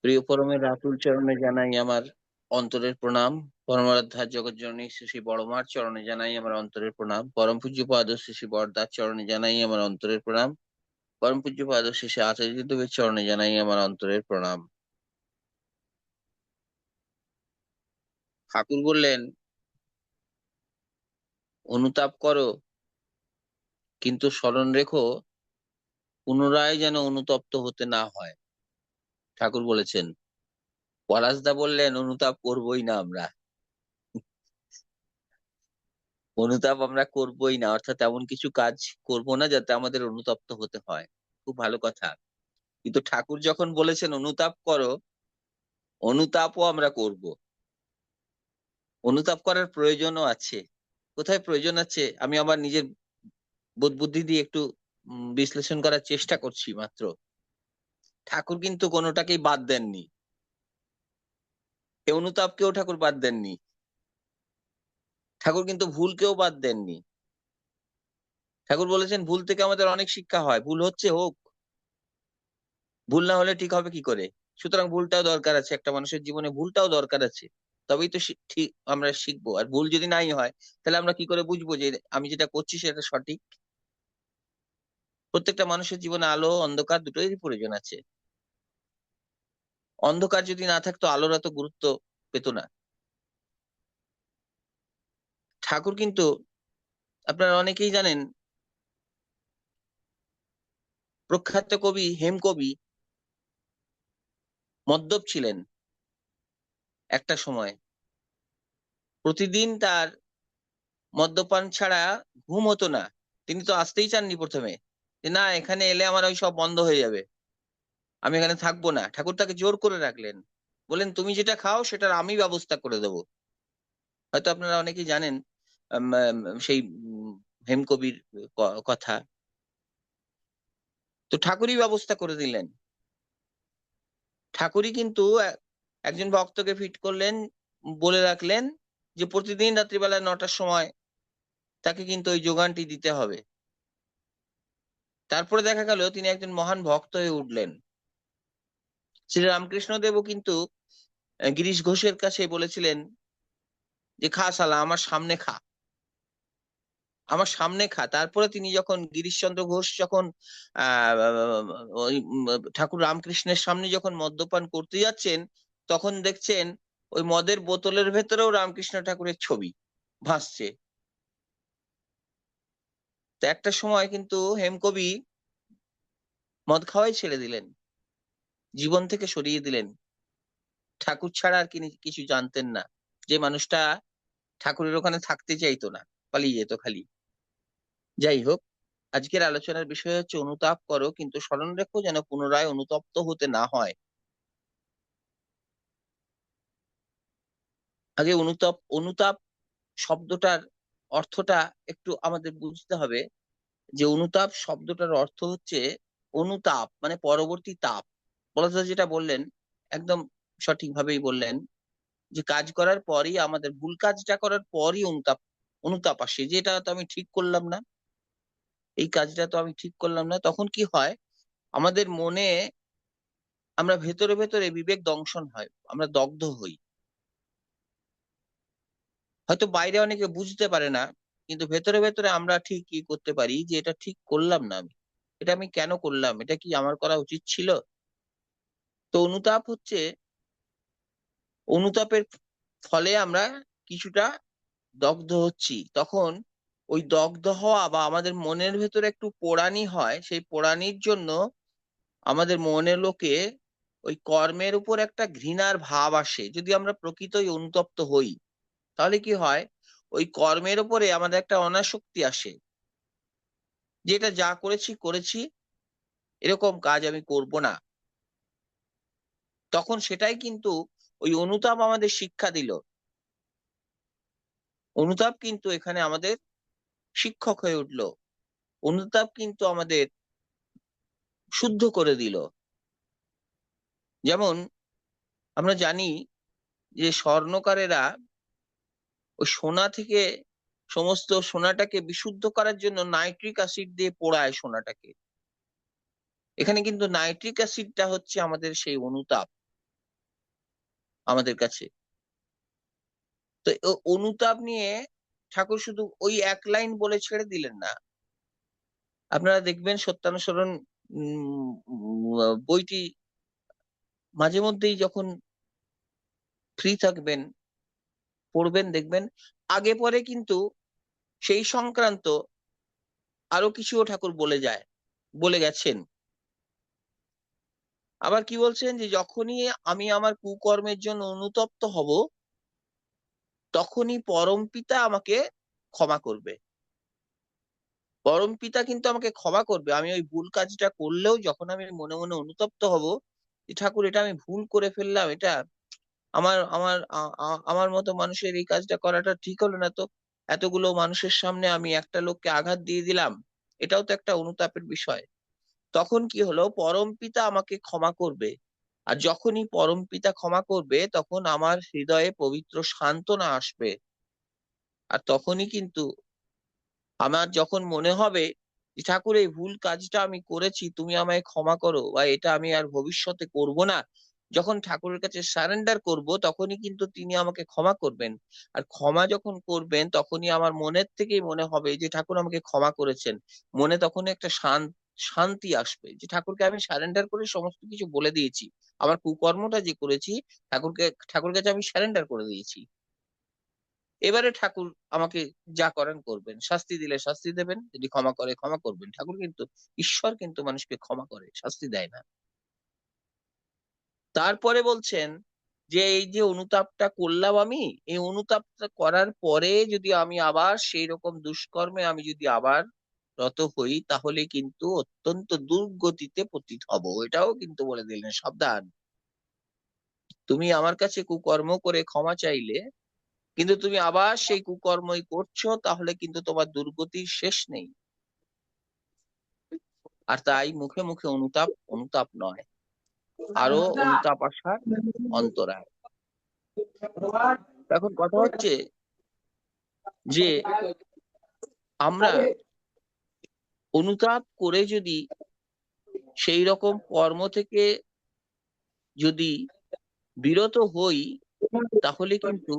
প্রিয় পরমের রাতুল চরণে জানাই আমার অন্তরের প্রণাম। পরমারাধ্যা জগৎজননী শ্রী শ্রী বড়মার চরণে জানাই আমার অন্তরের প্রণাম। পরম পূজ্য পাদ শ্রী শ্রী বরদার চরণে জানাই আমার অন্তরের প্রণাম। পরম পূজ্য পাদ শ্রী শ্রী আচার্যদেবের চরণে জানাই আমার অন্তরের প্রণাম। ঠাকুর বললেন, অনুতাপ করো, কিন্তু স্মরণ রেখো পুনরায় যেন অনুতপ্ত হতে না হয়। ঠাকুর বলেছেন। পলাশদা বললেন, অনুতাপ করবোই না আমরা, অনুতাপ আমরা করবোই না, অর্থাৎ এমন কিছু কাজ করব না যাতে আমাদের অনুতপ্ত হতে হয়। খুব ভালো কথা। কিন্তু ঠাকুর যখন বলেছেন অনুতাপ করো, অনুতাপও আমরা করব। অনুতাপ করার প্রয়োজনও আছে। কোথায় প্রয়োজন আছে আমি আমার নিজের বোধ বুদ্ধি দিয়ে একটু বিশ্লেষণ করার চেষ্টা করছি মাত্র। ঠাকুর কিন্তু কোনোটাকেই বাদ দেননি। এ অনুতাপকেও ঠাকুর বাদ দেননি। ঠাকুর কিন্তু ভুলকেও বাদ দেননি। ঠাকুর বলেছেন ভুল থেকে আমাদের অনেক শিক্ষা হয়, ভুল হচ্ছে হোক, ভুল না হলে ঠিক হবে কি করে। সুতরাং ভুলটাও দরকার আছে, একটা মানুষের জীবনে ভুলটাও দরকার আছে, তবেই তো ঠিক আমরা শিখবো। আর ভুল যদি নাই হয় তাহলে আমরা কি করে বুঝবো যে আমি যেটা করছি সেটা সঠিক। প্রত্যেকটা মানুষের জীবনে আলো অন্ধকার দুটোই প্রয়োজন আছে। অন্ধকার যদি না থাকতো আলোর এত গুরুত্ব পেত না। ঠাকুর কিন্তু, আপনারা অনেকেই জানেন, প্রখ্যাত কবি হেমকবি মদ্যপ ছিলেন একটা সময়। প্রতিদিন তার মদ্যপান ছাড়া ঘুম হতো না। তিনি তো আসতেই চাননি প্রথমে, যে না এখানে এলে আমার ওই সব বন্ধ হয়ে যাবে, আমি এখানে থাকবো না। ঠাকুর তাকে জোর করে রাখলেন, বলেন তুমি যেটা খাও সেটার আমি ব্যবস্থা করে দেবো। হয়তো আপনারা অনেকেই জানেন সেই হেমকবির কথা। তো ঠাকুরই ব্যবস্থা করে দিলেন। ঠাকুরই কিন্তু একজন ভক্তকে ফিট করলেন, বলে রাখলেন যে প্রতিদিন রাত্রিবেলা 9টার সময় তাকে কিন্তু ওই যোগানটি দিতে হবে। তারপরে দেখা গেল তিনি একজন মহান ভক্ত হয়ে উঠলেন। শ্রী রামকৃষ্ণ দেবও কিন্তু গিরিশ ঘোষের কাছে বলেছিলেন যে খা শালা, আমার সামনে খা, আমার সামনে খা। তারপরে তিনি যখন গিরিশচন্দ্র ঘোষ যখন আহ ওই ঠাকুর রামকৃষ্ণের সামনে যখন মদ্যপান করতে যাচ্ছেন, তখন দেখছেন ওই মদের বোতলের ভেতরেও রামকৃষ্ণ ঠাকুরের ছবি ভাসছে। তো একটা সময় কিন্তু হেমকবি মদ খাওয়াই ছেড়ে দিলেন, জীবন থেকে সরিয়ে দিলেন। ঠাকুর ছাড়া আর কিছু জানতেন না। যে মানুষটা ঠাকুরের ওখানে থাকতে চাইতো না, পালিয়ে যেত খালি। যাই হোক, আজকের আলোচনার বিষয় হচ্ছে অনুতাপ করো, কিন্তু স্মরণ রেখো যেন পুনরায় অনুতপ্ত হতে না হয়। আগে অনুতাপ অনুতাপ শব্দটার অর্থটা একটু আমাদের বুঝতে হবে। যে অনুতাপ শব্দটার অর্থ হচ্ছে, অনুতাপ মানে পরবর্তী তাপ। বলদা যেটা বললেন একদম সঠিকভাবেই বললেন, যে কাজ করার পরই, আমাদের ভুল কাজটা করার পরই অনুতাপ অনুতাপ আসে, যে এটা তো আমি ঠিক করলাম না, এই কাজটা তো আমি ঠিক করলাম না। তখন কি হয়, আমাদের মনে, আমরা ভেতরে ভেতরে বিবেক দংশন হয়, আমরা দগ্ধ হই। হয়তো বাইরে অনেকে বুঝতে পারে না, কিন্তু ভেতরে ভেতরে আমরা ঠিক কি করতে পারি যে এটা ঠিক করলাম না আমি, এটা আমি কেন করলাম, এটা কি আমার করা উচিত ছিল। তো অনুতাপ হচ্ছে, অনুতাপের ফলে আমরা কিছুটা দগ্ধ হচ্ছি। তখন ওই দগ্ধ হওয়া বা আমাদের মনের ভেতরে একটু পোড়ানি হয়, সেই পোড়ানির জন্য আমাদের মনে লোকে ওই কর্মের উপর একটা ঘৃণার ভাব আসে। যদি আমরা প্রকৃতই অনুতপ্ত হই, তাহলে কি হয়, ওই কর্মের উপরে আমাদের একটা অনাসক্তি আসে, যে এটা যা করেছি করেছি, এরকম কাজ আমি করব না। তখন সেটাই কিন্তু ওই অনুতাপ আমাদের শিক্ষা দিল। অনুতাপ কিন্তু এখানে আমাদের শিক্ষক হয়ে উঠলো। অনুতাপ কিন্তু আমাদের শুদ্ধ করে দিল। যেমন আমরা জানি যে স্বর্ণকারেরা ওই সোনা থেকে, সমস্ত সোনাটাকে বিশুদ্ধ করার জন্য নাইট্রিক অ্যাসিড দিয়ে পোড়ায় সোনাটাকে। এখানে কিন্তু নাইট্রিক অ্যাসিডটা হচ্ছে আমাদের সেই অনুতাপ। আমাদের কাছে। তো অনুতাপ নিয়ে ঠাকুর শুধু ওই এক লাইন বলে ছেড়ে দিলেন না। আপনারা দেখবেন সত্যানুসরণ বইটি মাঝে মধ্যেই যখন ফ্রি থাকবেন পড়বেন, দেখবেন আগে পরে কিন্তু সেই সংক্রান্ত আরো কিছুও ঠাকুর বলে গেছেন। আবার কি বলছেন, যে যখনই আমি আমার কুকর্মের জন্য অনুতপ্ত হব, তখনই পরমপিতা আমাকে ক্ষমা করবে। পরমপিতা কিন্তু আমাকে ক্ষমা করবে। আমি ওই ভুল কাজটা করলেও যখন আমি মনে মনে অনুতপ্ত হব, যে ঠাকুর এটা আমি ভুল করে ফেললাম, এটা আমার আমার আমার মতো মানুষের এই কাজটা করাটা ঠিক হলো না, তো এতগুলো মানুষের সামনে আমি একটা লোককে আঘাত দিয়ে দিলাম, এটাও তো একটা অনুতাপের বিষয়। তখন কি হলো, পরমপিতা আমাকে ক্ষমা করবে। আর যখনই পরমপিতা ক্ষমা করবে, তখন আমার হৃদয়ে পবিত্র সান্ত্বনা আসবে। আর তখনই কিন্তু আমার যখন মনে হবে যে ঠাকুর এই ভুল কাজটা আমি করেছি, তুমি আমায় ক্ষমা করো, বা এটা আমি আর ভবিষ্যতে করব না, যখন ঠাকুরের কাছে সারেন্ডার করব, তখনই কিন্তু তিনি আমাকে ক্ষমা করবেন। আর ক্ষমা যখন করবেন, তখনই আমার মনের থেকেই মনে হবে যে ঠাকুর আমাকে ক্ষমা করেছেন। মনে তখন একটা শান্তি আসবে, যে ঠাকুরকে আমি সারেন্ডার করে সমস্ত কিছু বলে দিয়েছি। আমার কুকর্মটা যে করেছি, ঠাকুরের কাছে আমি সারেন্ডার করে দিয়েছি। এবারে ঠাকুর আমাকে যা করেন করবেন, শাস্তি দিলে শাস্তি দেবেন, যদি ক্ষমা করে ক্ষমা করবেন। ঠাকুর কিন্তু, ঈশ্বর কিন্তু মানুষকে ক্ষমা করে, শাস্তি দেয় না। তারপরে বলছেন যে এই যে অনুতাপটা করলাম আমি, এই অনুতাপটা করার পরে যদি আমি আবার সেই রকম দুষ্কর্মে আমি যদি আবার রত হই, তাহলে কিন্তু অত্যন্ত দুর্গতিতে পতিত হব। এটাও কিন্তু বলে দিলেন, সাবধান, তুমি আমার কাছে কুকর্ম করে ক্ষমা চাইলে, কিন্তু তুমি আবার সেই কুকর্মই করছো, তাহলে কিন্তু তোমার দুর্গতির শেষ নেই। আর তাই মুখে মুখে অনুতাপ অনুতাপ নয়, আরো অনুতাপ আসার অন্তরায়। এখন কথা হচ্ছে যে আমরা অনুতাপ করে যদি সেই রকম কর্ম থেকে যদি বিরত হই, তাহলে কিন্তু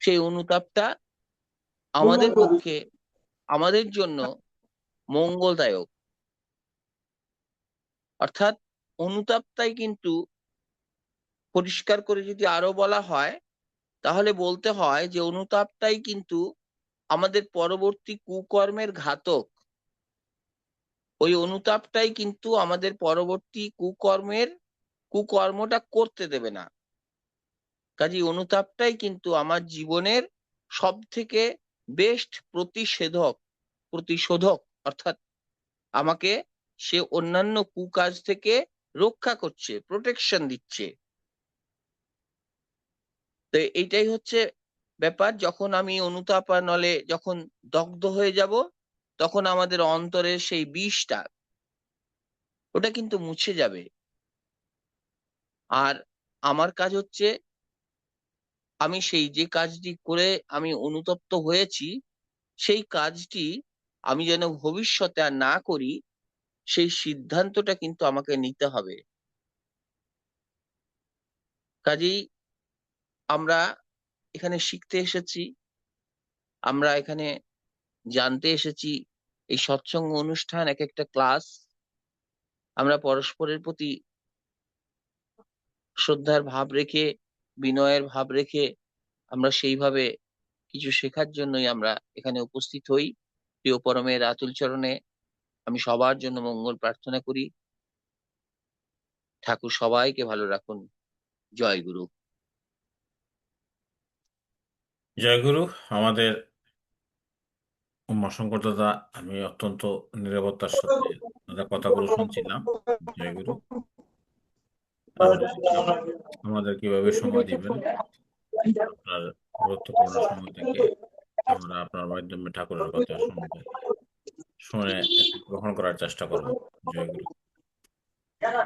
সেই অনুতাপটা আমাদের পক্ষে, আমাদের জন্য মঙ্গলদায়ক। অর্থাৎ অনুতাপটাই কিন্তু, পরিষ্কার করে যদি আরো বলা হয়, তাহলে বলতে হয় যে অনুতাপটাই কিন্তু আমাদের পরবর্তী কুকর্মের ঘাতক। ওই অনুতাপটাই কিন্তু আমাদের পরবর্তী কুকর্মটা করতে দেবে না। কাজেই অনুতাপটাই কিন্তু আমার জীবনের সব থেকে বেস্ট প্রতিশোধক। অর্থাৎ আমাকে সে অন্যান্য কুকাজ থেকে রক্ষা করছে, প্রোটেকশন দিচ্ছে। তো এইটাই হচ্ছে ব্যাপার। যখন আমি অনুতাপ আর নলে যখন দগ্ধ হয়ে যাব, তখন আমাদের অন্তরের সেই বিষটা, ওটা কিন্তু মুছে যাবে। আর আমার কাজ হচ্ছে, আমি সেই যে কাজটি করে আমি অনুতপ্ত হয়েছি, সেই কাজটি আমি যেন ভবিষ্যতে আর না করি, সেই সিদ্ধান্তটা কিন্তু আমাকে নিতে হবে। কাজেই আমরা এখানে শিখতে এসেছি, আমরা এখানে জানতে এসেছি। এই সৎসঙ্গ অনুষ্ঠান এক একটা ক্লাস। আমরা পরস্পরের প্রতি শ্রদ্ধার ভাব রেখে, বিনয়ের ভাব রেখে, আমরা সেইভাবে কিছু শেখার জন্যই আমরা এখানে উপস্থিত হই। প্রিয় পরমের আতুল চরণে আমি সবার জন্য মঙ্গল প্রার্থনা করি। ঠাকুর সবাইকে ভালো রাখুন। জয় গুরু। জয় গুরু। আমাদের উমাশঙ্কর দাদা, আমি অত্যন্ত নিরাপত্তার সাথে দাদা কথাগুলো শুনছিলাম। জয় গুরু। আপনি আমাদের কিভাবে সময় দিবেন, আপনার গুরুত্বপূর্ণ সময় থেকে আমরা আপনার মাধ্যমে ঠাকুরের কথা শুনে গ্রহণ করার চেষ্টা করব। জয় গুরু।